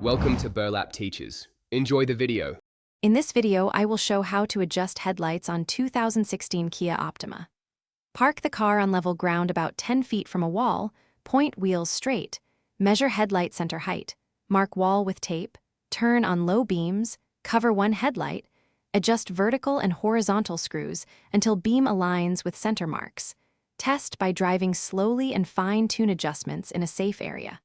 Welcome to Burlap Teachers. Enjoy the video. In this video, I will show how to adjust headlights on 2016 Kia Optima. Park the car on level ground about 10 feet from a wall, point wheels straight, measure headlight center height, mark wall with tape, turn on low beams, cover one headlight, adjust vertical and horizontal screws until beam aligns with center marks. Test by driving slowly and fine-tune adjustments in a safe area.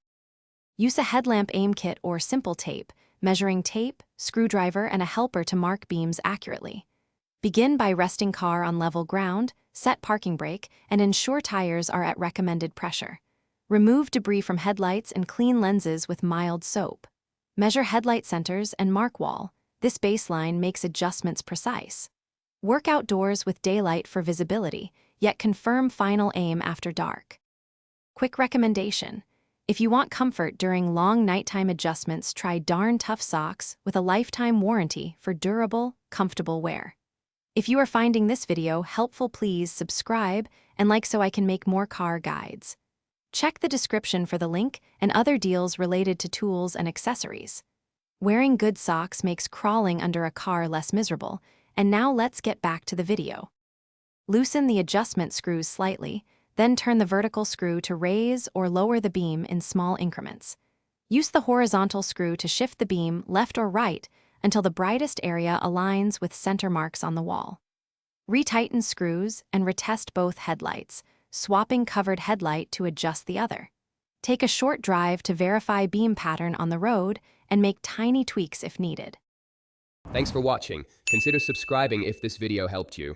Use a headlamp aim kit or simple tape, measuring tape, screwdriver, and a helper to mark beams accurately. Begin by resting car on level ground, set parking brake, and ensure tires are at recommended pressure. Remove debris from headlights and clean lenses with mild soap. Measure headlight centers and mark wall. This baseline makes adjustments precise. Work outdoors with daylight for visibility, yet confirm final aim after dark. Quick recommendation. If you want comfort during long nighttime adjustments, try Darn Tough socks with a lifetime warranty for durable, comfortable wear. If you are finding this video helpful, please subscribe and like so I can make more car guides. Check the description for the link and other deals related to tools and accessories. Wearing good socks makes crawling under a car less miserable, and now let's get back to the video. Loosen the adjustment screws slightly, then turn the vertical screw to raise or lower the beam in small increments. Use the horizontal screw to shift the beam left or right until the brightest area aligns with center marks on the wall. Retighten screws and retest both headlights, swapping covered headlight to adjust the other. Take a short drive to verify beam pattern on the road and make tiny tweaks if needed. Thanks for watching. Consider subscribing if this video helped you.